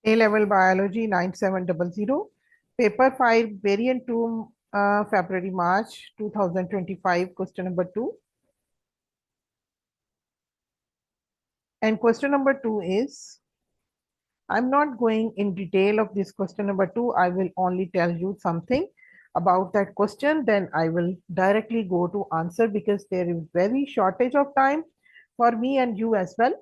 A-Level Biology 9700, Paper 5, Variant 2, February, March 2025, question number 2. And question number 2 is, I'm not going in detail of this question number 2. I will only tell you something about that question. Then I will directly go to answer because there is very shortage of time for me and you as well.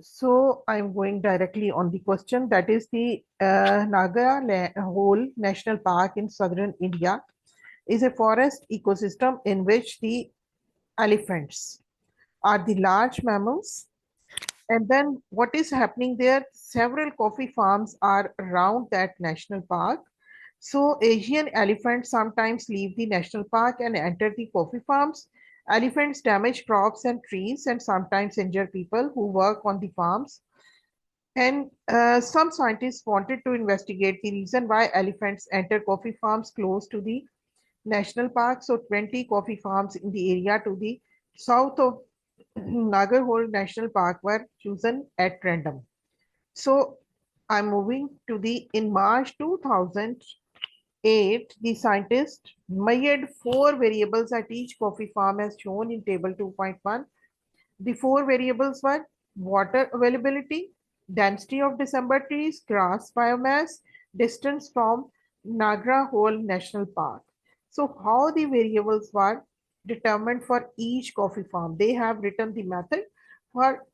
So I'm going directly on the question, that is the Naga Hole National Park in southern India is a forest ecosystem in which the elephants are the large mammals. And then what is happening there? Several coffee farms are around that national park. So Asian elephants sometimes leave the national park and enter the coffee farms. Elephants damage crops and trees and sometimes injure people who work on the farms. And some scientists wanted to investigate the reason why elephants enter coffee farms close to the national park. So 20 coffee farms in the area to the south of Nagarhole National Park were chosen at random. So I'm moving to the, in March 2008, the scientists measured 4 variables at each coffee farm as shown in table 2.1. The 4 variables were water availability, density of December trees, grass biomass, distance from Nagra Hole National Park. So how the variables were determined for each coffee farm? They have written the method for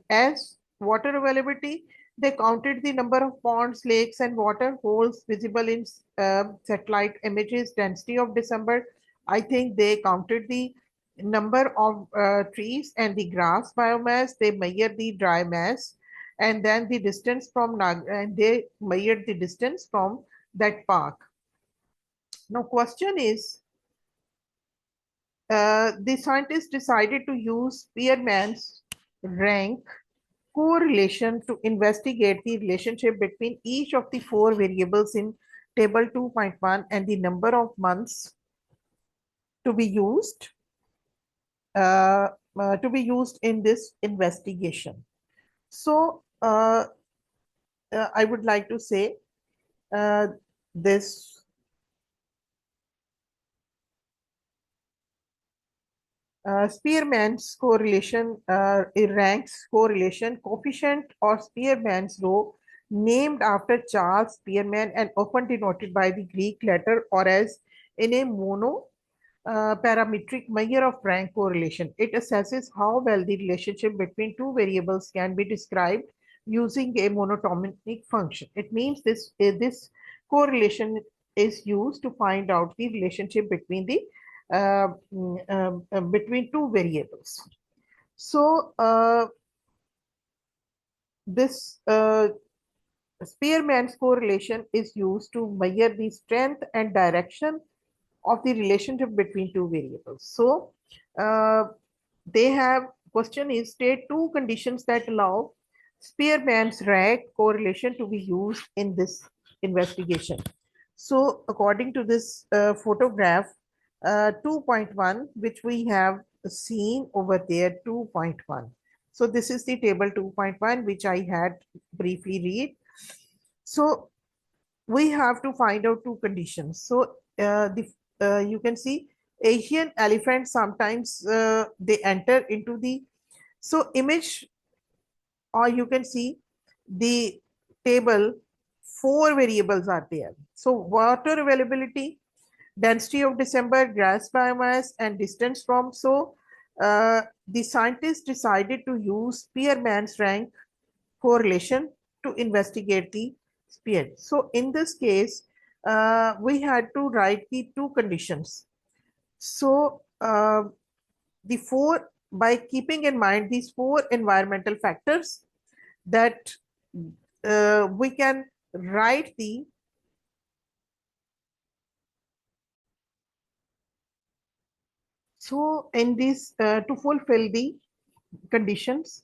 as water availability. They counted the number of ponds, lakes, and water holes visible in satellite images, density of December. I think they counted the number of trees and the grass biomass. They measure the dry mass, and then the distance from and they measured the distance from that park. Now question is, the scientists decided to use Spearman's rank correlation to investigate the relationship between each of the 4 variables in table 2.1 and the number of months to be used in this investigation. So I would like to say this Spearman's correlation ranks correlation coefficient or Spearman's rho, named after Charles Spearman and often denoted by the Greek letter or as in a mono parametric measure of rank correlation. It assesses how well the relationship between 2 variables can be described using a monotonic function. It means this correlation is used to find out the relationship between the between 2 variables. So this Spearman's correlation is used to measure the strength and direction of the relationship between 2 variables. So they have, question is, state 2 conditions that allow Spearman's rank correlation to be used in this investigation. So according to this photograph 2.1, which we have seen over there, 2.1. So this is the table 2.1, which I had briefly read. So we have to find out 2 conditions. So you can see Asian elephants sometimes they enter into the, so image, or you can see the table, 4 variables are there. So water availability, density of December, grass biomass, and distance from. So the scientists decided to use Spearman's rank correlation to investigate the spear. So in this case, we had to write the 2 conditions. So the 4, by keeping in mind these 4 environmental factors, that we can write the so in this to fulfill the conditions,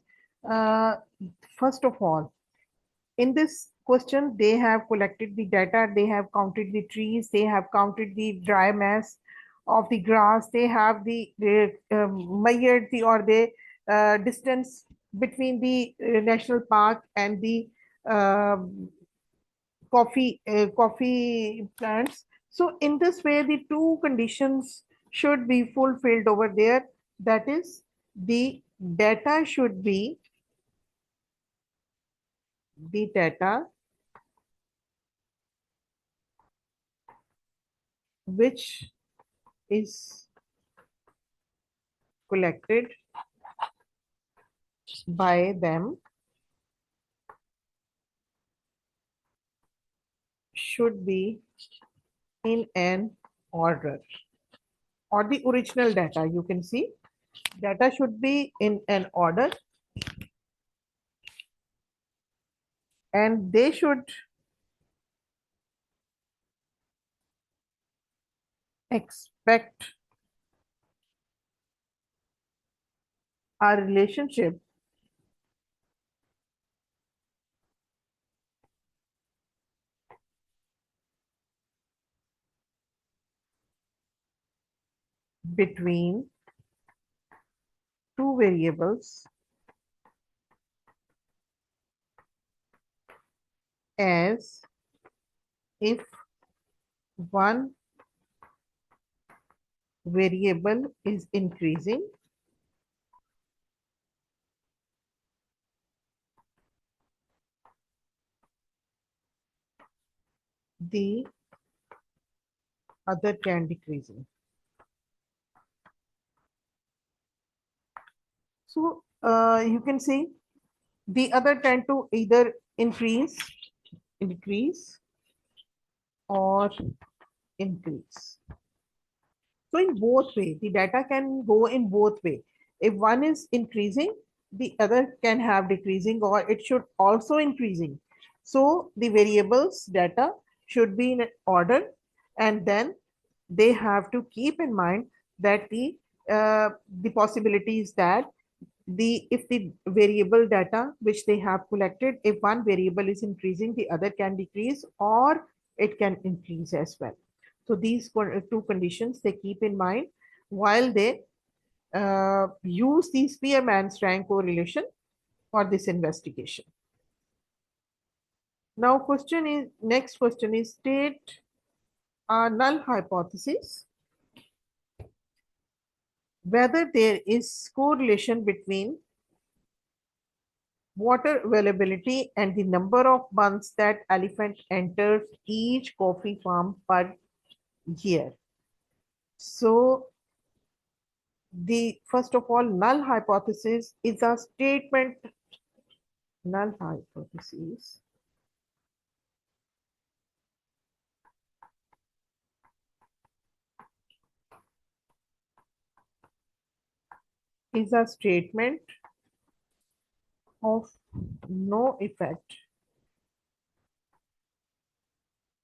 first of all, in this question they have collected the data, they have counted the trees, they have counted the dry mass of the grass, they have measured the, or the distance between the national park and the um, coffee plants. So in this way, the two conditions should be fulfilled over there. That is, the data should be the data which is collected by them should be in an order, or the original data. You can see data should be in an order, and they should expect a relationship between two variables as if one variable is increasing the other can decreasing. So you can see the other tend to either decrease, or increase. So in both way, the data can go in both way. If one is increasing, the other can have decreasing, or it should also increasing. So the variables data should be in order, and then they have to keep in mind that the possibility is that the if the variable data which they have collected, if one variable is increasing, the other can decrease, or it can increase as well. So these two conditions they keep in mind while they use the Spearman's rank correlation for this investigation. Now next question is state a null hypothesis whether there is correlation between water availability and the number of months that elephant enters each coffee farm per year. So the first of all, null hypothesis is a statement. Null hypothesis is a statement of no effect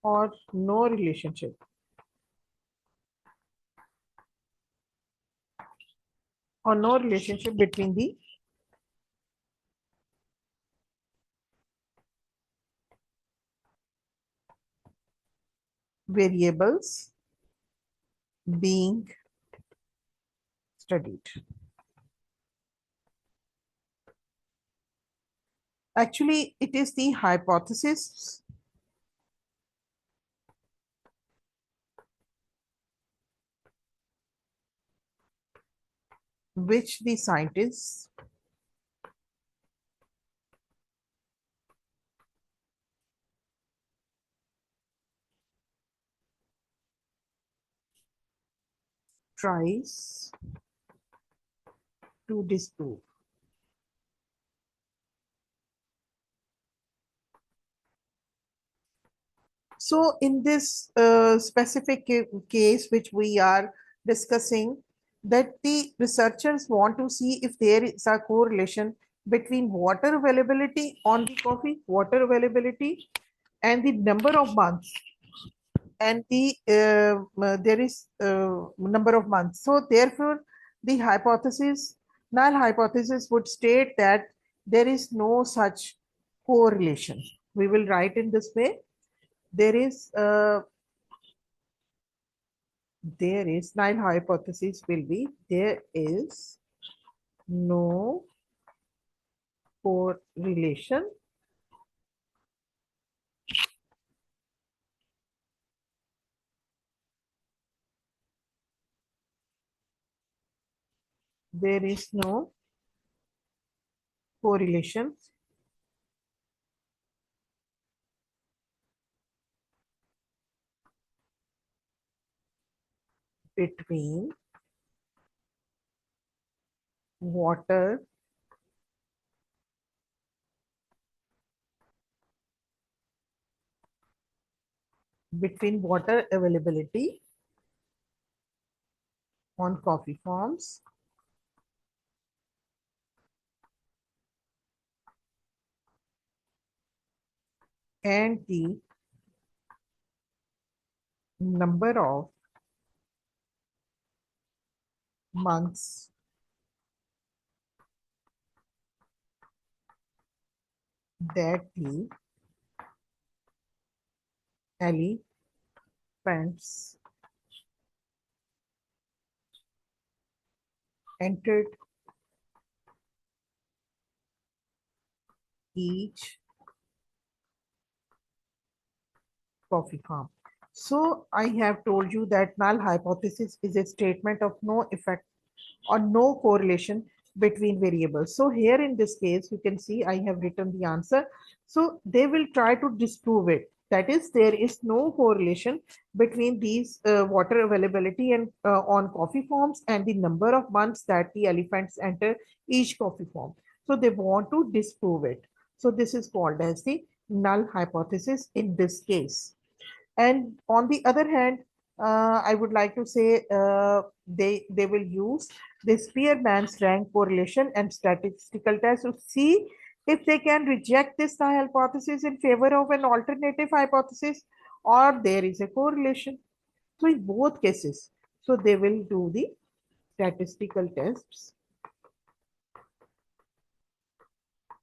or no relationship between the variables being studied. Actually, it is the hypothesis which the scientists tries to disprove. So in this specific case which we are discussing, that the researchers want to see if there is a correlation between water availability on the coffee, water availability, and the number of months, and there is number of months. So therefore, the null hypothesis would state that there is no such correlation. We will write in this way. There is null hypothesis will be there is no correlation there is no correlation between water availability on coffee farms and the number of months that the elephants entered each coffee farm. So I have told you that null hypothesis is a statement of no effect or no correlation between variables. So here in this case, you can see I have written the answer. So they will try to disprove it. That is, there is no correlation between these water availability and on coffee farms and the number of months that the elephants enter each coffee farm. So they want to disprove it. So this is called as the null hypothesis in this case. And on the other hand, I would like to say they will use the Spearman's rank correlation and statistical test to see if they can reject this hypothesis in favor of an alternative hypothesis or there is a correlation. So in both cases, so they will do the statistical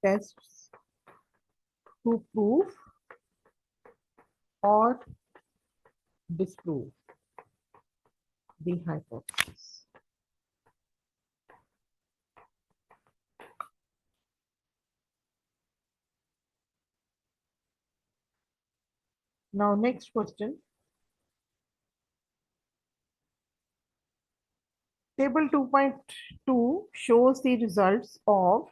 tests to prove or disprove the hypothesis. Now, next question. Table 2.2 shows the results of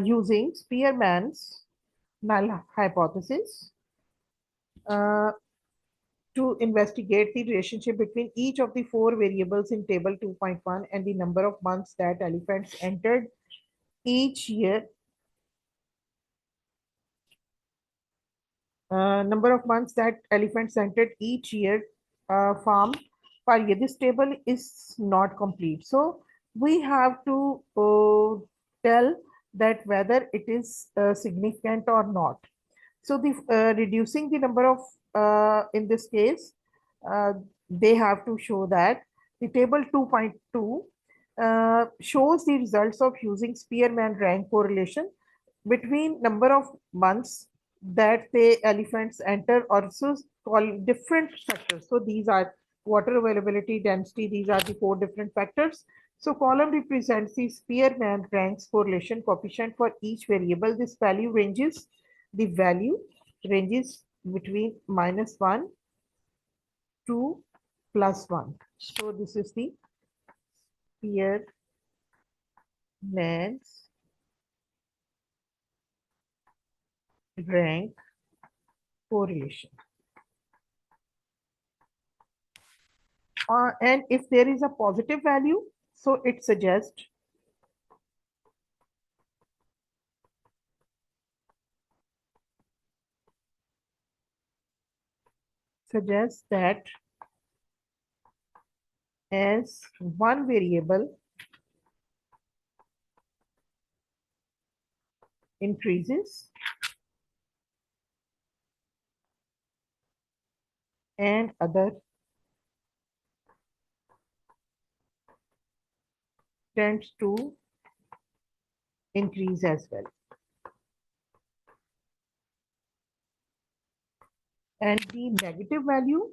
using Spearman's null hypothesis uh, to investigate the relationship between each of the four variables in table 2.1 and the number of months that elephants entered each year. Number of months that elephants entered each year farm per year. This table is not complete. So we have to tell that whether it is significant or not. So the reducing the number of in this case, uh, they have to show that the table 2.2 shows the results of using Spearman rank correlation between number of months that the elephants enter also call different factors. So these are water availability, density, these are the four different factors. So column represents the Spearman ranks correlation coefficient for each variable. This value ranges, the value ranges between -1 to +1. So this is the Spearman's rank correlation. And if there is a positive value, so it suggests that as one variable increases and other tends to increase as well. And the negative value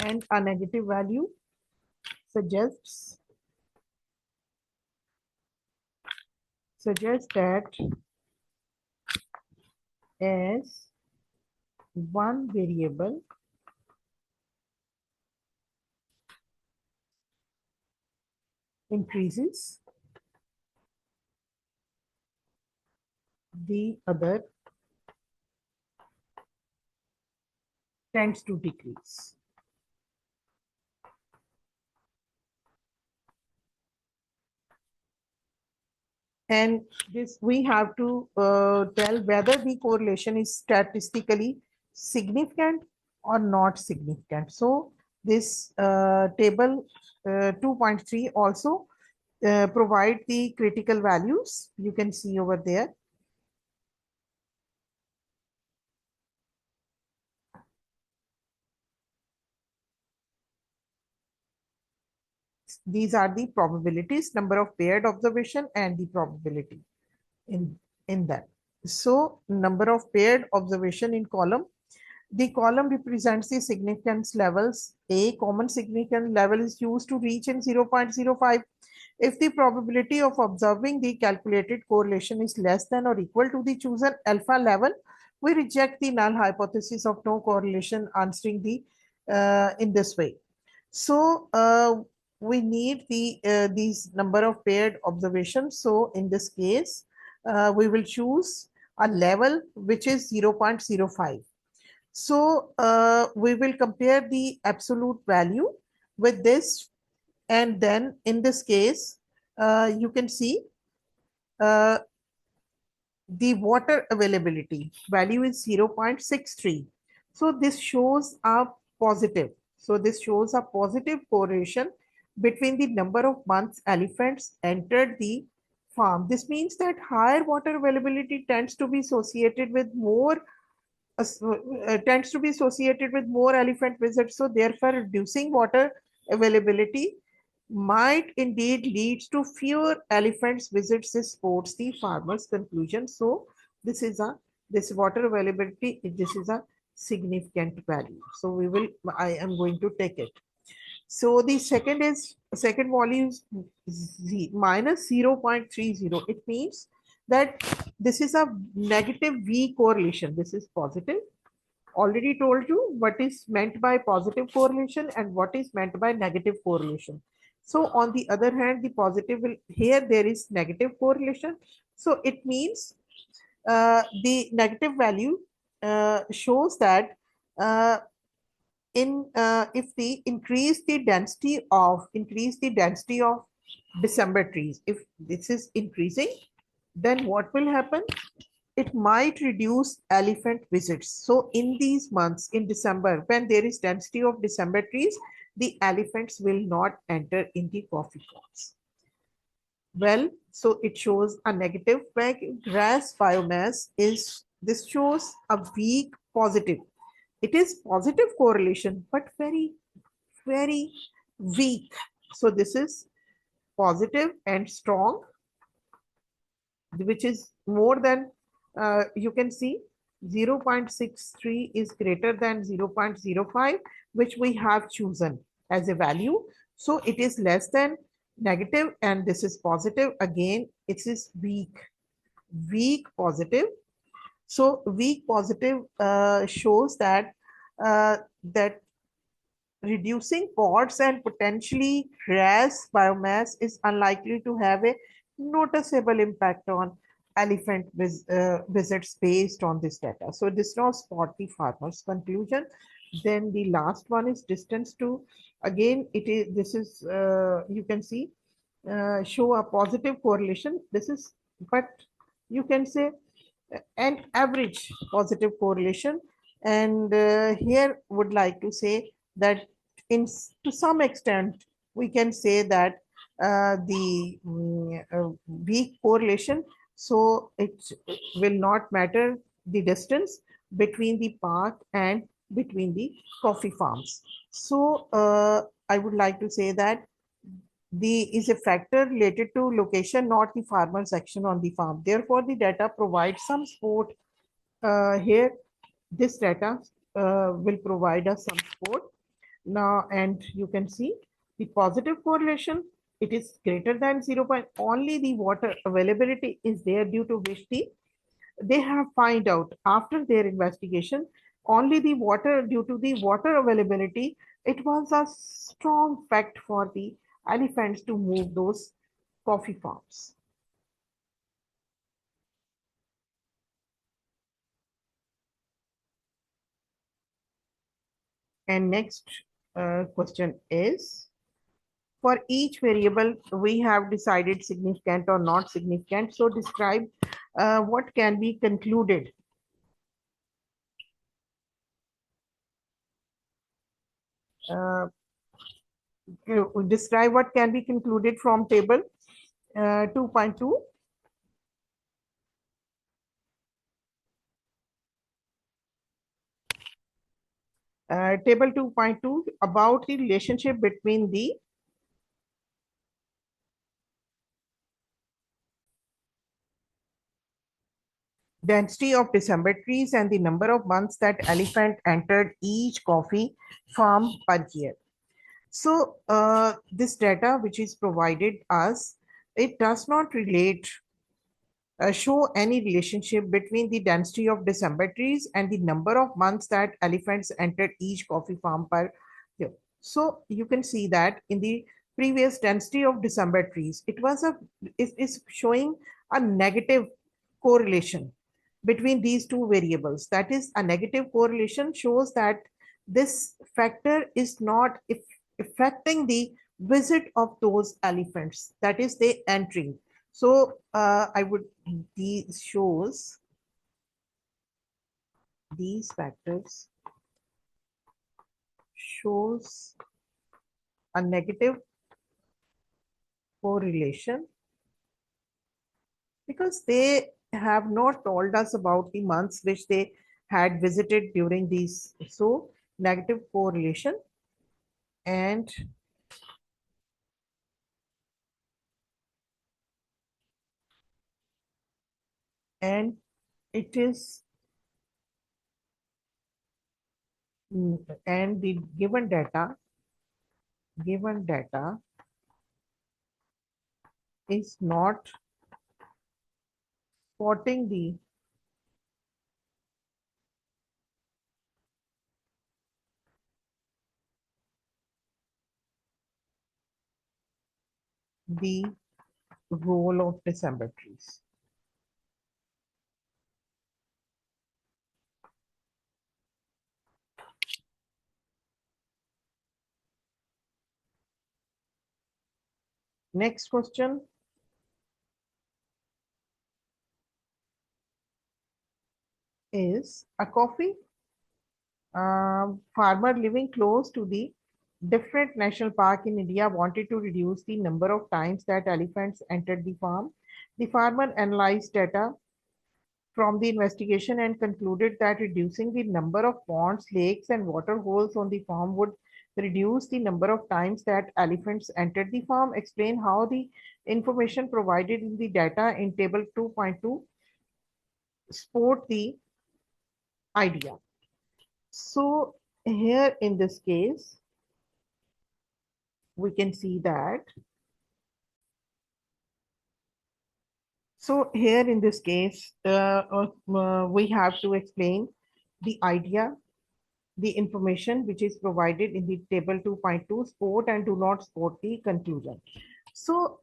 and a negative value suggests that as one variable increases, the other tends to decrease. And this we have to tell whether the correlation is statistically significant or not significant. So this table 2.3 also provide the critical values. You can see over there. These are the probabilities, number of paired observation and the probability in that. So number of paired observation in column. The column represents the significance levels. A common significance level is used to reach in 0.05. If the probability of observing the calculated correlation is less than or equal to the chosen alpha level, we reject the null hypothesis of no correlation, answering the in this way. So we need these number of paired observations. So in this case, we will choose a level which is 0.05. So we will compare the absolute value with this, and then in this case, you can see uh, the water availability value is 0.63. So this shows a positive. So this shows a positive correlation between the number of months elephants entered the farm. This means that higher water availability tends to be associated with more elephant visits. So therefore, reducing water availability might indeed lead to fewer elephants visits. This supports the farmer's conclusion. So this water availability, this is a significant value. So I am going to take it. So the second value is minus 0.30. It means that this is a negative V correlation. This is positive. Already told you what is meant by positive correlation and what is meant by negative correlation. So on the other hand, the positive will, here there is negative correlation. So it means the negative value shows that uh, if the increase the density of December trees, if this is increasing, then what will happen? It might reduce elephant visits. So in these months, in December, when there is density of December trees, the elephants will not enter in the coffee crops. Well, so it shows a negative grass biomass is, this shows a weak positive. It is positive correlation, but very, very weak. So this is positive and strong, which is more than, you can see 0.63 is greater than 0.05, which we have chosen as a value. So it is less than negative and this is positive. Again, it is weak positive. So weak positive shows that that reducing pods and potentially grass biomass is unlikely to have a noticeable impact on visits based on this data. So this was for the farmer's conclusion. Then the last one is distance to, again, this is, you can see, show a positive correlation. This is, but you can say an average positive correlation. And here would like to say that to some extent, we can say that weak correlation, so it will not matter the distance between the park and between the coffee farms. So I would like to say that the is a factor related to location, not the farmer's action on the farm. Therefore, the data provides some support. Here, this data will provide us some support. Now, and you can see the positive correlation, it is greater than 0. Only the water availability is there, due to which they have find out after their investigation only the water, due to the water availability, it was a strong fact for the elephants to move those coffee farms. And next question is, for each variable, we have decided significant or not significant. So describe what can be concluded. Uh, Describe what can be concluded from table 2.2. Table 2.2 about the relationship between the density of December trees and the number of months that elephant entered each coffee farm per year. So this data which is provided us, it does not relate show any relationship between the density of December trees and the number of months that elephants entered each coffee farm per year. So you can see that in the previous density of December trees, it was it is showing a negative correlation between these two variables. That is, a negative correlation shows that this factor is not affecting the visit of those elephants, that is, they entering. So I would, these shows, these factors shows a negative correlation because they have not told us about the months which they had visited during these. So negative correlation, and and it is and the given data is not spotting the role of December trees. Next question is, a coffee farmer living close to the different national park in India wanted to reduce the number of times that elephants entered the farm. The farmer analyzed data from the investigation and concluded that reducing the number of ponds, lakes, and water holes on the farm would reduce the number of times that elephants entered the farm. Explain how the information provided in the data in table 2.2 support the idea. So here in this case, we can see that. So here in this case, we have to explain the idea, the information which is provided in the table 2.2, support and do not support the conclusion. So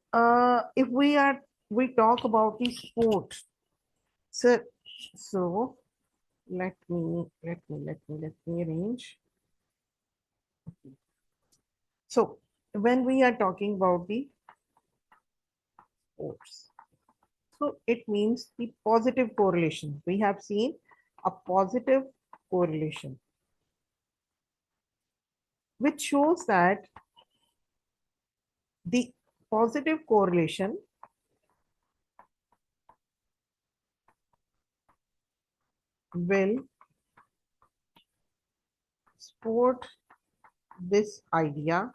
if we talk about the support, so so let me arrange. So when we are talking about the supports, so it means the positive correlation. We have seen a positive correlation, which shows that the positive correlation will support this idea,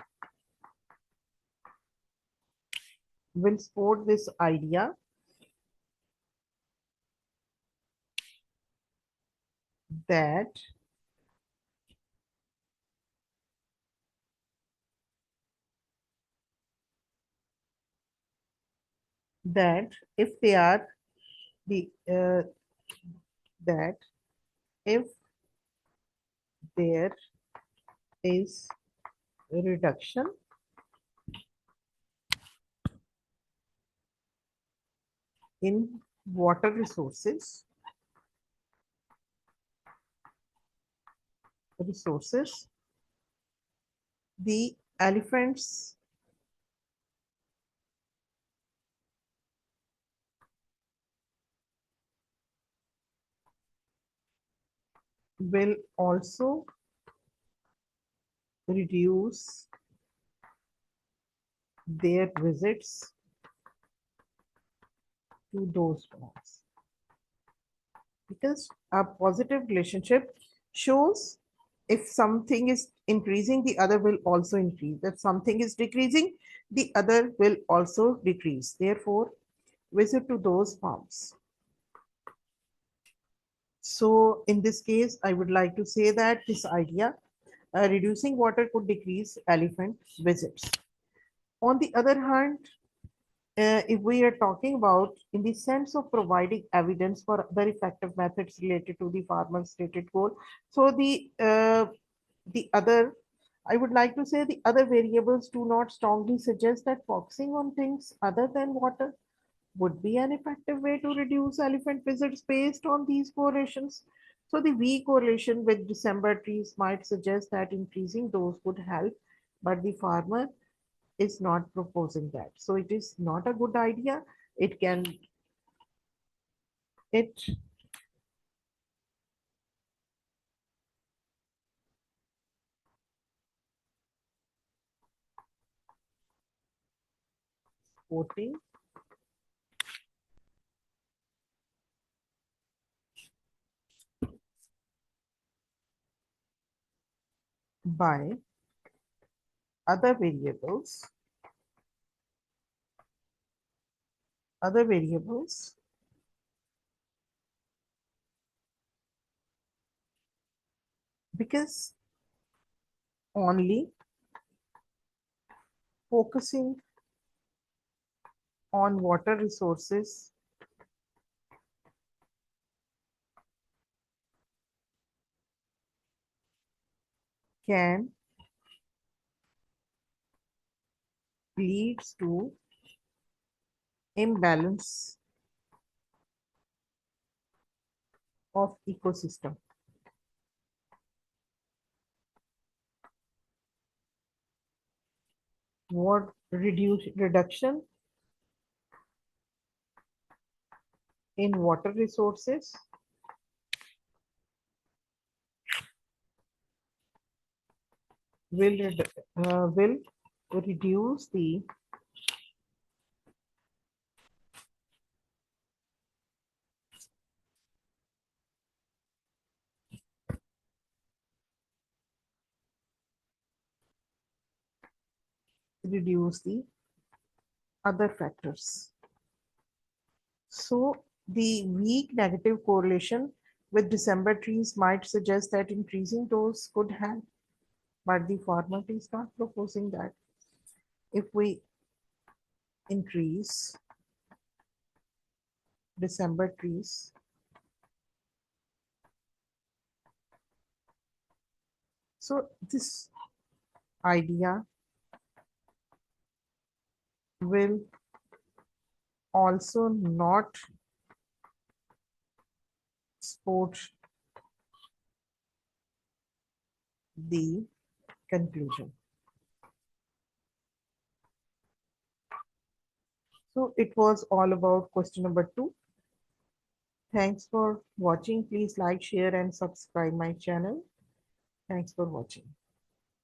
that if they are the that if there is a reduction in water resources, the elephants will also reduce their visits to those farms, because a positive relationship shows if something is increasing, the other will also increase. If something is decreasing, the other will also decrease. Therefore, visit to those farms. So in this case, I would like to say that this idea, reducing water could decrease elephant visits. On the other hand, if we are talking about in the sense of providing evidence for other effective methods related to the farmer's stated goal, so the other, I would like to say the other variables do not strongly suggest that focusing on things other than water would be an effective way to reduce elephant visits based on these correlations. So the weak correlation with December trees might suggest that increasing those would help, but the farmer is not proposing that. So it is not a good idea. It can, it, voting by other variables, other variables because only focusing on water resources can leads to imbalance of ecosystem. What reduction in water resources will reduce the other factors. So the weak negative correlation with December trees might suggest that increasing those could help, but the farmer is not proposing that. If we increase December trees, so this idea will also not support the conclusion. So it was all about question number 2. Thanks for watching. Please like, share, and subscribe my channel. Thanks for watching.